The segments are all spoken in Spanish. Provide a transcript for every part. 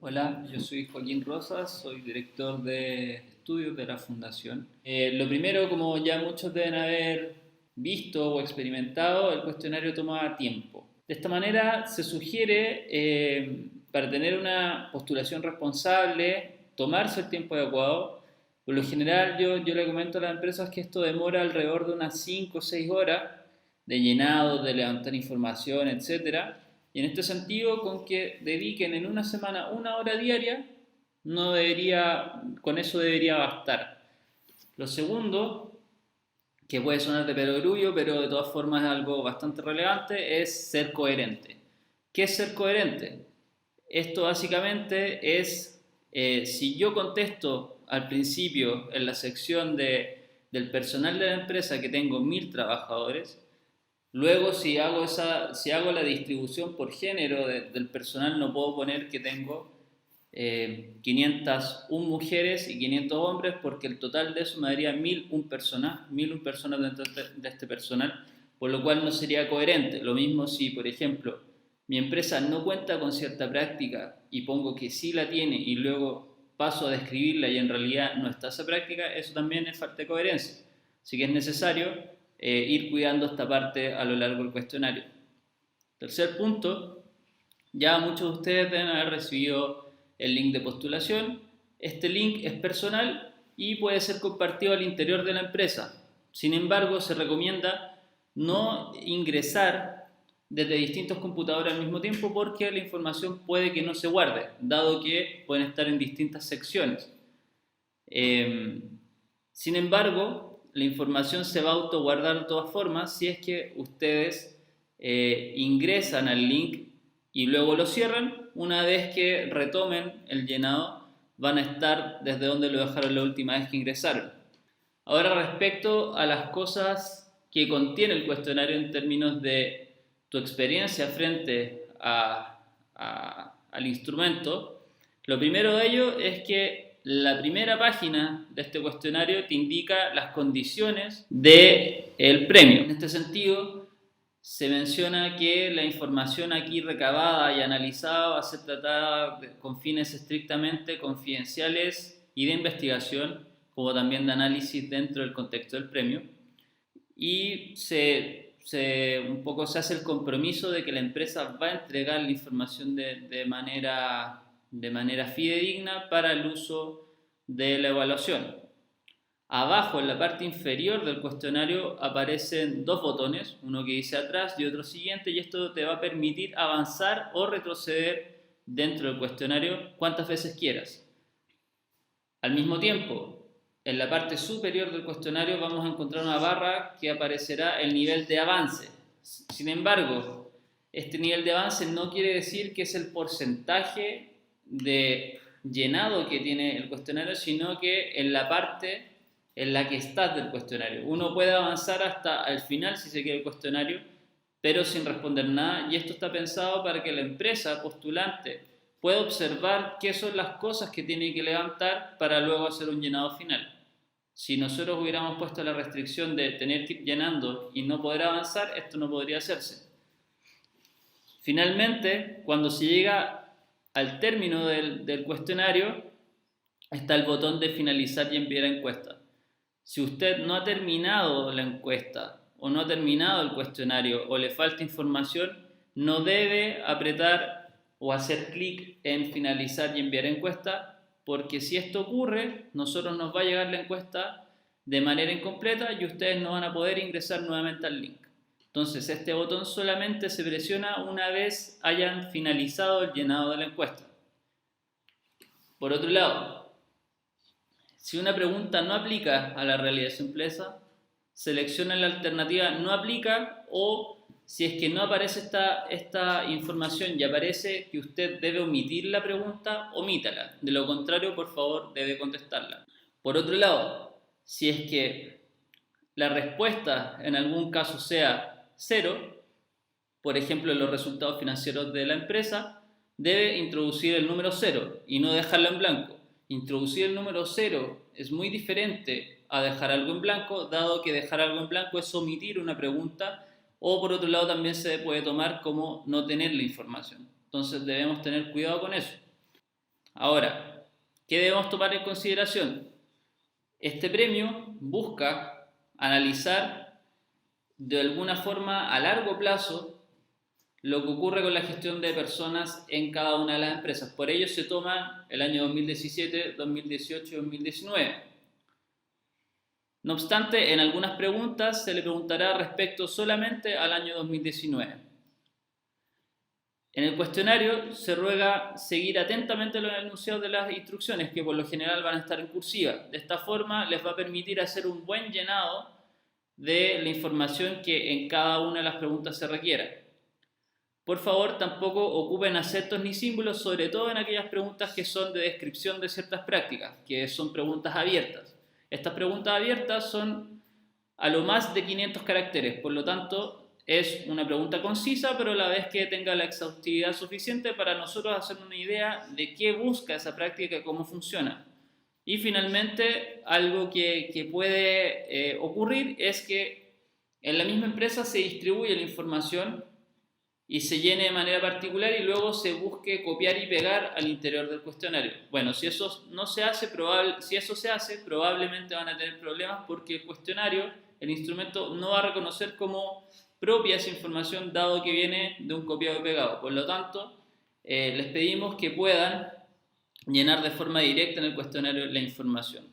Hola, yo soy Joaquín Rosas, soy director de estudios de la Fundación. Lo primero, como ya muchos deben haber visto o experimentado, el cuestionario toma tiempo. De esta manera se sugiere, para tener una postulación responsable, tomarse el tiempo adecuado. Por lo general, yo le comento a las empresas que esto demora alrededor de unas 5 o 6 horas de llenado, de levantar información, etcétera. Y en este sentido, con que dediquen en una semana una hora diaria, no debería, con eso debería bastar. Lo segundo, que puede sonar de perogrullo, pero de todas formas es algo bastante relevante, es ser coherente. ¿Qué es ser coherente? Esto básicamente es, si yo contesto al principio en la sección del personal de la empresa que tengo 1000 trabajadores. Luego, si hago la distribución por género del personal, no puedo poner que tengo 501 mujeres y 500 hombres, porque el total de eso me daría 1001 personas dentro de este personal, por lo cual no sería coherente. Lo mismo si, por ejemplo, mi empresa no cuenta con cierta práctica y pongo que sí la tiene y luego paso a describirla y en realidad no está esa práctica, eso también es falta de coherencia. Así que es necesario ir cuidando esta parte a lo largo del cuestionario. Tercer punto, ya muchos de ustedes deben haber recibido el link de postulación. Este link es personal y puede ser compartido al interior de la empresa. Sin embargo, se recomienda no ingresar desde distintos computadores al mismo tiempo porque la información puede que no se guarde, dado que pueden estar en distintas secciones. Eh, Sin embargo, la información se va a autoguardar de todas formas si es que ustedes ingresan al link y luego lo cierran. Una vez que retomen el llenado, van a estar desde donde lo dejaron la última vez que ingresaron. Ahora, respecto a las cosas que contiene el cuestionario en términos de tu experiencia frente al instrumento, lo primero de ello es que la primera página de este cuestionario te indica las condiciones del premio. En este sentido, se menciona que la información aquí recabada y analizada va a ser tratada con fines estrictamente confidenciales y de investigación, como también de análisis dentro del contexto del premio. Y un poco se hace el compromiso de que la empresa va a entregar la información de manera fidedigna para el uso de la evaluación. Abajo, en la parte inferior del cuestionario, aparecen dos botones, uno que dice atrás y otro siguiente, y esto te va a permitir avanzar o retroceder dentro del cuestionario cuantas veces quieras. Al mismo tiempo, en la parte superior del cuestionario vamos a encontrar una barra que aparecerá el nivel de avance. Sin embargo, este nivel de avance no quiere decir que es el porcentaje de llenado que tiene el cuestionario, sino que en la parte en la que estás del cuestionario. Uno puede avanzar hasta el final si se quiere el cuestionario, pero sin responder nada, y esto está pensado para que la empresa postulante pueda observar qué son las cosas que tiene que levantar para luego hacer un llenado final. Si nosotros hubiéramos puesto la restricción de tener que ir llenando y no poder avanzar, esto no podría hacerse. Finalmente, cuando se llega al término del cuestionario, está el botón de finalizar y enviar encuesta. Si usted no ha terminado la encuesta o no ha terminado el cuestionario o le falta información, no debe apretar o hacer clic en finalizar y enviar encuesta, porque si esto ocurre, nosotros nos va a llegar la encuesta de manera incompleta y ustedes no van a poder ingresar nuevamente al link. Entonces, este botón solamente se presiona una vez hayan finalizado el llenado de la encuesta. Por otro lado, si una pregunta no aplica a la realidad de su empresa, selecciona la alternativa no aplica, o si es que no aparece esta información y aparece que usted debe omitir la pregunta, omítala. De lo contrario, por favor, debe contestarla. Por otro lado, si es que la respuesta en algún caso sea cero, por ejemplo, en los resultados financieros de la empresa, debe introducir el número cero y no dejarlo en blanco. Introducir el número cero es muy diferente a dejar algo en blanco, dado que dejar algo en blanco es omitir una pregunta, o por otro lado también se puede tomar como no tener la información. Entonces debemos tener cuidado con eso. Ahora, ¿qué debemos tomar en consideración? Este premio busca analizar de alguna forma a largo plazo lo que ocurre con la gestión de personas en cada una de las empresas. Por ello se toma el año 2017, 2018 y 2019. No obstante, en algunas preguntas se le preguntará respecto solamente al año 2019. En el cuestionario se ruega seguir atentamente los enunciados de las instrucciones, que por lo general van a estar en cursiva. De esta forma les va a permitir hacer un buen llenado de la información que en cada una de las preguntas se requiera. Por favor, tampoco ocupen acentos ni símbolos, sobre todo en aquellas preguntas que son de descripción de ciertas prácticas, que son preguntas abiertas. Estas preguntas abiertas son a lo más de 500 caracteres, por lo tanto es una pregunta concisa, pero a la vez que tenga la exhaustividad suficiente para nosotros hacer una idea de qué busca esa práctica y cómo funciona. Y finalmente, algo que puede ocurrir es que en la misma empresa se distribuye la información y se llene de manera particular y luego se busque copiar y pegar al interior del cuestionario. Bueno, si eso no se hace, probablemente van a tener problemas porque el cuestionario, el instrumento no va a reconocer como propia esa información dado que viene de un copiado y pegado. Por lo tanto, les pedimos que puedan llenar de forma directa en el cuestionario la información.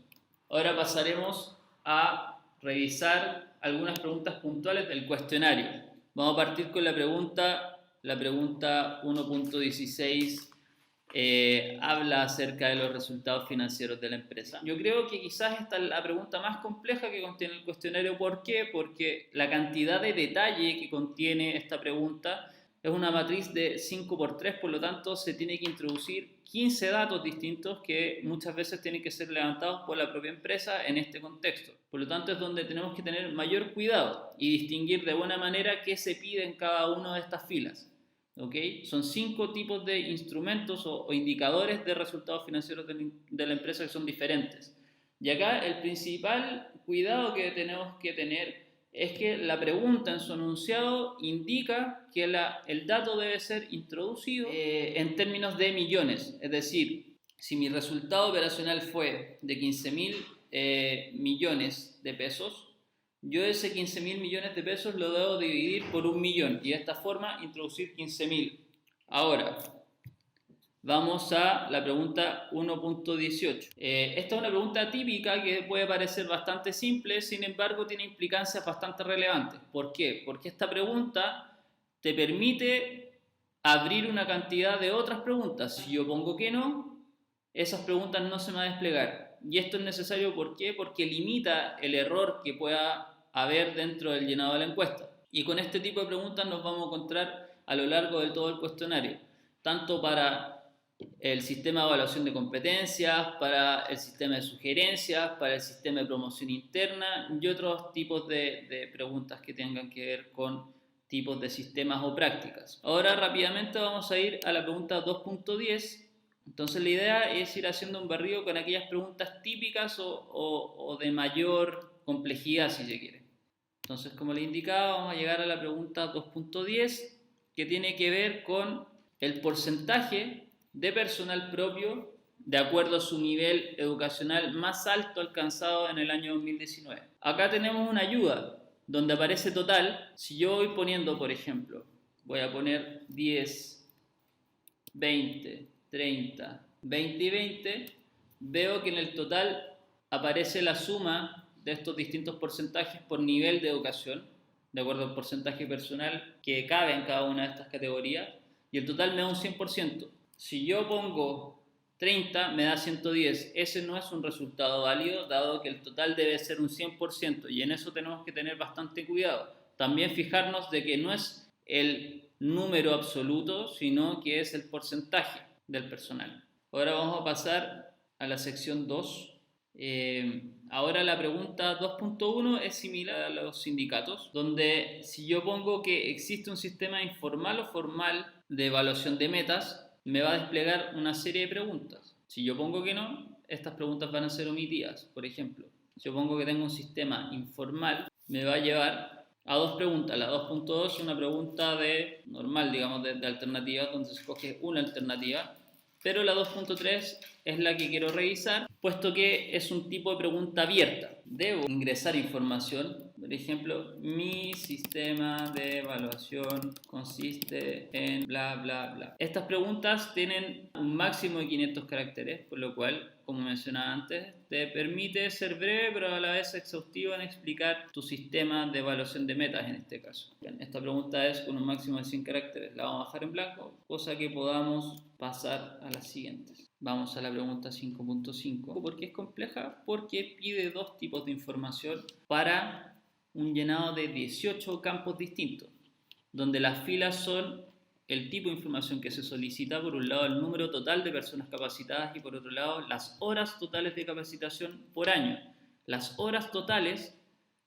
Ahora pasaremos a revisar algunas preguntas puntuales del cuestionario. Vamos a partir con la pregunta 1.16. Habla acerca de los resultados financieros de la empresa. Yo creo que quizás esta es la pregunta más compleja que contiene el cuestionario. ¿Por qué? Porque la cantidad de detalle que contiene esta pregunta es una matriz de 5×3, por lo tanto se tiene que introducir 15 datos distintos que muchas veces tienen que ser levantados por la propia empresa en este contexto. Por lo tanto es donde tenemos que tener mayor cuidado y distinguir de buena manera qué se pide en cada una de estas filas. ¿Okay? Son 5 tipos de instrumentos o indicadores de resultados financieros de la empresa que son diferentes. Y acá el principal cuidado que tenemos que tener es que la pregunta en su enunciado indica que el dato debe ser introducido en términos de millones. Es decir, si mi resultado operacional fue de 15.000 millones de pesos, yo ese 15.000 millones de pesos lo debo dividir por 1.000.000 y de esta forma introducir 15.000. Ahora, vamos a la pregunta 1.18. Esta es una pregunta típica que puede parecer bastante simple, sin embargo tiene implicancias bastante relevantes. ¿Por qué? Porque esta pregunta te permite abrir una cantidad de otras preguntas. Si yo pongo que no, esas preguntas no se van a desplegar. Y esto es necesario, ¿por qué? Porque limita el error que pueda haber dentro del llenado de la encuesta. Y con este tipo de preguntas nos vamos a encontrar a lo largo de todo el cuestionario, tanto para el sistema de evaluación de competencias, para el sistema de sugerencias, para el sistema de promoción interna y otros tipos de preguntas que tengan que ver con tipos de sistemas o prácticas. Ahora rápidamente vamos a ir a la pregunta 2.10. Entonces la idea es ir haciendo un barrido con aquellas preguntas típicas o de mayor complejidad, si se quiere. Entonces, como les indicaba, vamos a llegar a la pregunta 2.10, que tiene que ver con el porcentaje de personal propio de acuerdo a su nivel educacional más alto alcanzado en el año 2019. Acá tenemos una ayuda donde aparece total. Si yo voy poniendo, por ejemplo, voy a poner 10, 20, 30, 20 y 20, veo que en el total aparece la suma de estos distintos porcentajes por nivel de educación, de acuerdo al porcentaje personal que cabe en cada una de estas categorías, y el total me da un 100%. Si yo pongo 30, me da 110. Ese no es un resultado válido, dado que el total debe ser un 100%, y en eso tenemos que tener bastante cuidado. También fijarnos de que no es el número absoluto, sino que es el porcentaje del personal. Ahora vamos a pasar a la sección 2. Ahora la pregunta 2.1 es similar a los sindicatos, donde si yo pongo que existe un sistema informal o formal de evaluación de metas, me va a desplegar una serie de preguntas. Si yo pongo que no, estas preguntas van a ser omitidas. Por ejemplo, si yo pongo que tengo un sistema informal, me va a llevar a dos preguntas. La 2.2 es una pregunta normal, digamos, de alternativas, donde se escoge una alternativa. Pero la 2.3 es la que quiero revisar, puesto que es un tipo de pregunta abierta. Debo ingresar información, por ejemplo, mi sistema de evaluación consiste en bla, bla, bla. Estas preguntas tienen un máximo de 500 caracteres, por lo cual, como mencionaba antes, te permite ser breve, pero a la vez exhaustivo en explicar tu sistema de evaluación de metas en este caso. Bien, esta pregunta es con un máximo de 100 caracteres. La vamos a dejar en blanco, cosa que podamos pasar a las siguientes. Vamos a la pregunta 5.5. ¿Por qué es compleja? Porque pide dos tipos de información para un llenado de 18 campos distintos, donde las filas son el tipo de información que se solicita, por un lado el número total de personas capacitadas y por otro lado las horas totales de capacitación por año. Las horas totales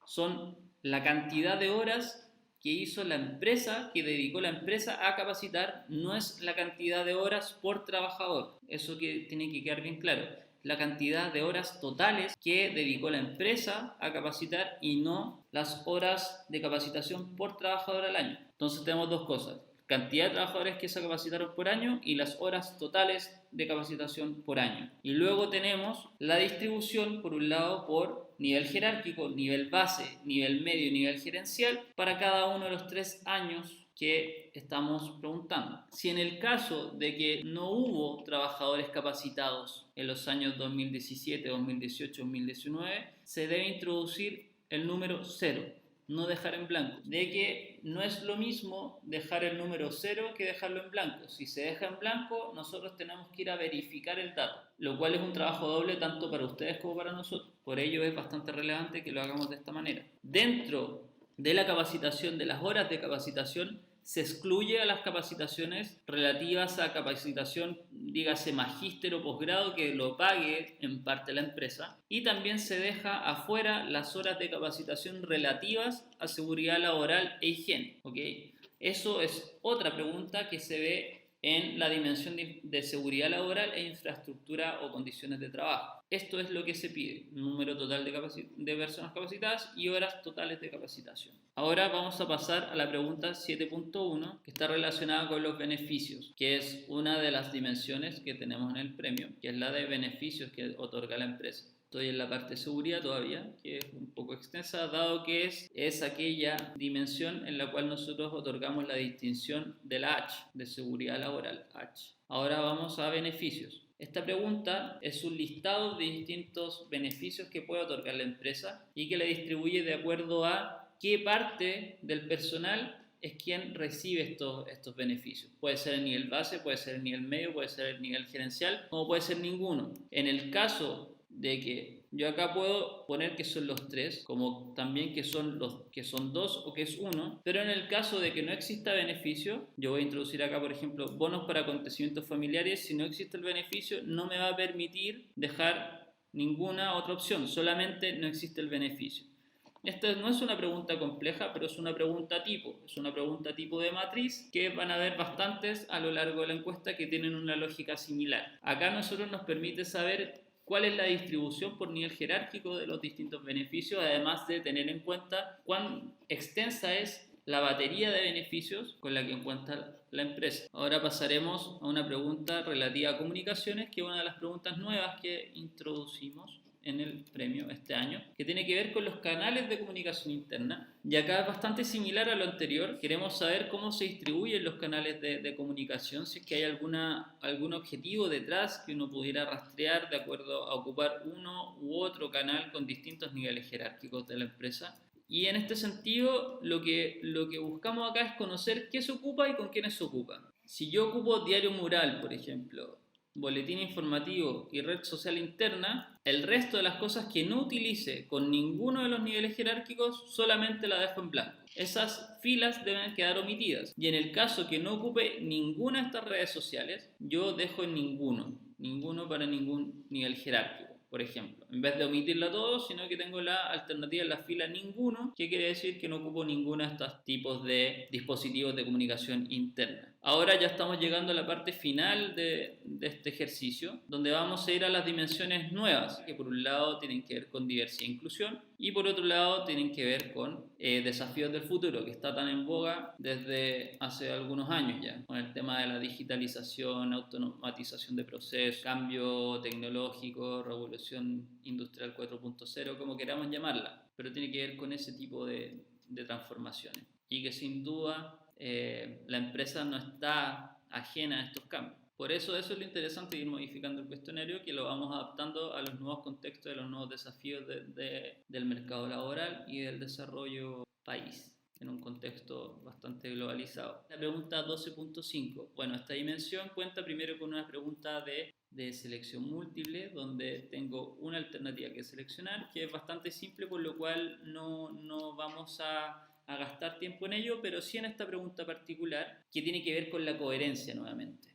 son la cantidad de horas que hizo la empresa, que dedicó la empresa a capacitar, no es la cantidad de horas por trabajador. Eso que tiene que quedar bien claro. La cantidad de horas totales que dedicó la empresa a capacitar y no las horas de capacitación por trabajador al año. Entonces tenemos dos cosas: cantidad de trabajadores que se capacitaron por año y las horas totales de capacitación por año. Y luego tenemos la distribución, por un lado, por nivel jerárquico, nivel base, nivel medio y nivel gerencial para cada uno de los 3 años que estamos preguntando. Si en el caso de que no hubo trabajadores capacitados en los años 2017, 2018, 2019, se debe introducir el número 0. No dejar en blanco, de que no es lo mismo dejar el número 0 que dejarlo en blanco. Si se deja en blanco, nosotros tenemos que ir a verificar el dato, lo cual es un trabajo doble tanto para ustedes como para nosotros. Por ello es bastante relevante que lo hagamos de esta manera. Dentro de la capacitación, de las horas de capacitación, se excluye a las capacitaciones relativas a capacitación, dígase magíster o posgrado, que lo pague en parte la empresa, y también se deja afuera las horas de capacitación relativas a seguridad laboral e higiene. ¿Okay? Eso es otra pregunta que se ve en la dimensión de seguridad laboral e infraestructura o condiciones de trabajo. Esto es lo que se pide: número total de personas capacitadas y horas totales de capacitación. Ahora vamos a pasar a la pregunta 7.1, que está relacionada con los beneficios, que es una de las dimensiones que tenemos en el premio, que es la de beneficios que otorga la empresa. Estoy en la parte de seguridad todavía, que es un poco extensa, dado que es aquella dimensión en la cual nosotros otorgamos la distinción de la H, de seguridad laboral, H. Ahora vamos a beneficios. Esta pregunta es un listado de distintos beneficios que puede otorgar la empresa y que la distribuye de acuerdo a qué parte del personal es quien recibe estos beneficios. Puede ser el nivel base, puede ser el nivel medio, puede ser el nivel gerencial, como puede ser ninguno. En el caso de que yo acá puedo poner que son los 3, como también que son 2 o que es 1, pero en el caso de que no exista beneficio, yo voy a introducir acá, por ejemplo, bonos para acontecimientos familiares. Si no existe el beneficio, no me va a permitir dejar ninguna otra opción, solamente no existe el beneficio. Esta no es una pregunta compleja, pero es una pregunta tipo. Es una pregunta tipo de matriz que van a haber bastantes a lo largo de la encuesta que tienen una lógica similar. Acá a nosotros nos permite saber cuál es la distribución por nivel jerárquico de los distintos beneficios, además de tener en cuenta cuán extensa es la batería de beneficios con la que cuenta la empresa. Ahora pasaremos a una pregunta relativa a comunicaciones, que es una de las preguntas nuevas que introducimos en el premio este año, que tiene que ver con los canales de comunicación interna. Y acá es bastante similar a lo anterior. Queremos saber cómo se distribuyen los canales de comunicación, si es que hay algún objetivo detrás que uno pudiera rastrear de acuerdo a ocupar uno u otro canal con distintos niveles jerárquicos de la empresa. Y en este sentido, lo que buscamos acá es conocer qué se ocupa y con quiénes se ocupa. Si yo ocupo diario mural, por ejemplo, boletín informativo y red social interna, el resto de las cosas que no utilice con ninguno de los niveles jerárquicos solamente la dejo en blanco. Esas filas deben quedar omitidas. Y en el caso que no ocupe ninguna de estas redes sociales, yo dejo en ninguno para ningún nivel jerárquico. Por ejemplo, en vez de omitirla todo, sino que tengo la alternativa en la fila ninguno, que quiere decir que no ocupo ninguno de estos tipos de dispositivos de comunicación interna. Ahora ya estamos llegando a la parte final de este ejercicio, donde vamos a ir a las dimensiones nuevas, que por un lado tienen que ver con diversidad e inclusión y por otro lado tienen que ver con desafíos del futuro, que está tan en boga desde hace algunos años ya, con el tema de la digitalización, automatización de procesos, cambio tecnológico, revolución industrial 4.0, como queramos llamarla, pero tiene que ver con ese tipo de transformaciones y que sin duda la empresa no está ajena a estos cambios. Por eso es lo interesante de ir modificando el cuestionario, que lo vamos adaptando a los nuevos contextos, a los nuevos desafíos del mercado laboral y del desarrollo país en un contexto bastante globalizado. La pregunta 12.5. Bueno, esta dimensión cuenta primero con una pregunta de selección múltiple, donde tengo una alternativa que seleccionar, que es bastante simple, por lo cual no vamos a gastar tiempo en ello, pero sí en esta pregunta particular, que tiene que ver con la coherencia nuevamente.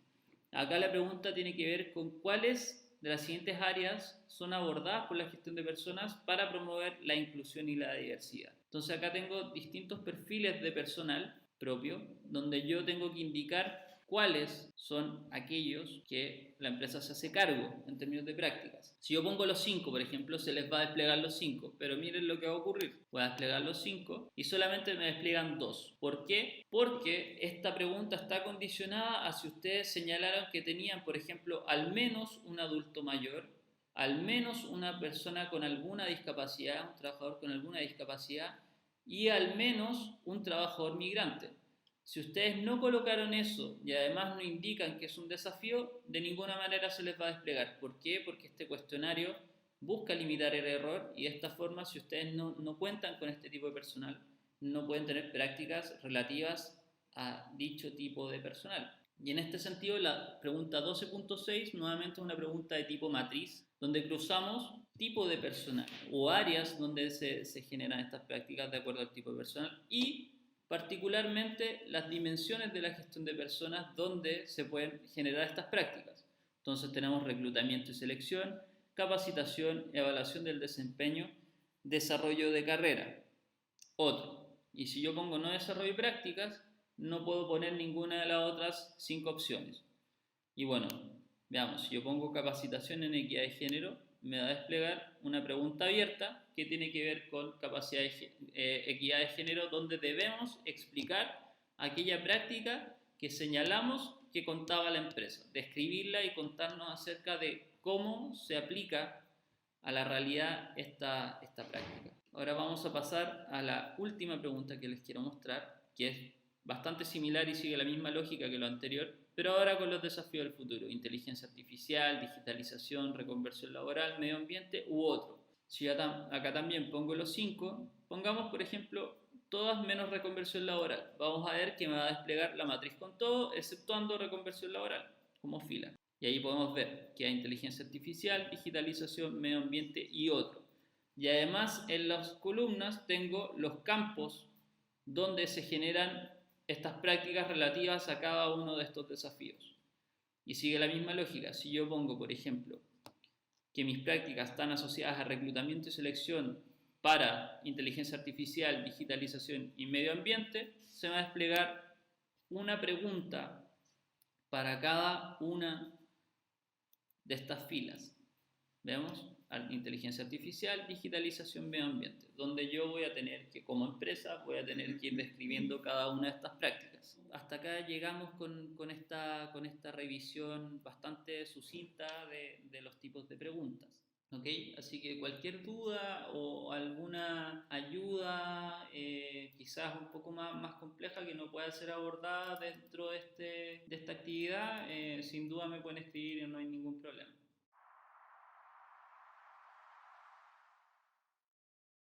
Acá la pregunta tiene que ver con cuáles de las siguientes áreas son abordadas por la gestión de personas para promover la inclusión y la diversidad. Entonces acá tengo distintos perfiles de personal propio, donde yo tengo que indicar cuáles son aquellos que la empresa se hace cargo en términos de prácticas. Si yo pongo los 5, por ejemplo, se les va a desplegar los 5, pero miren lo que va a ocurrir. Voy a desplegar los 5 y solamente me despliegan 2. ¿Por qué? Porque esta pregunta está condicionada a si ustedes señalaron que tenían, por ejemplo, al menos un adulto mayor, al menos una persona con alguna discapacidad, un trabajador con alguna discapacidad y al menos un trabajador migrante. Si ustedes no colocaron eso y además no indican que es un desafío, de ninguna manera se les va a desplegar. ¿Por qué? Porque este cuestionario busca limitar el error y de esta forma, si ustedes no cuentan con este tipo de personal, no pueden tener prácticas relativas a dicho tipo de personal. Y en este sentido, la pregunta 12.6 nuevamente es una pregunta de tipo matriz, donde cruzamos tipo de personal o áreas donde se generan estas prácticas de acuerdo al tipo de personal y particularmente las dimensiones de la gestión de personas donde se pueden generar estas prácticas. Entonces tenemos reclutamiento y selección, capacitación, evaluación del desempeño, desarrollo de carrera. Otro. Y si yo pongo no desarrollo y prácticas, no puedo poner ninguna de las otras 5 opciones. Y bueno, veamos, si yo pongo capacitación en equidad de género, me va a desplegar una pregunta abierta que tiene que ver con equidad de género, donde debemos explicar aquella práctica que señalamos que contaba la empresa, describirla y contarnos acerca de cómo se aplica a la realidad esta práctica. Ahora vamos a pasar a la última pregunta que les quiero mostrar, que es bastante similar y sigue la misma lógica que lo anterior, pero ahora con los desafíos del futuro: inteligencia artificial, digitalización, reconversión laboral, medio ambiente u otro. Si acá también pongo los 5, pongamos por ejemplo todas menos reconversión laboral. Vamos a ver que me va a desplegar la matriz con todo, exceptuando reconversión laboral, como fila. Y ahí podemos ver que hay inteligencia artificial, digitalización, medio ambiente y otro. Y además en las columnas tengo los campos donde se generan estas prácticas relativas a cada uno de estos desafíos. Y sigue la misma lógica. Si yo pongo, por ejemplo, que mis prácticas están asociadas a reclutamiento y selección para inteligencia artificial, digitalización y medio ambiente, se va a desplegar una pregunta para cada una de estas filas. ¿Vemos? Inteligencia artificial, digitalización, medio ambiente, donde yo voy a tener que, como empresa, voy a tener que ir describiendo cada una de estas prácticas. Hasta acá llegamos con esta revisión bastante sucinta de los tipos de preguntas. ¿Okay? Así que cualquier duda o alguna ayuda, quizás un poco más compleja, que no pueda ser abordada dentro de esta actividad, sin duda me pueden escribir y no hay ningún problema.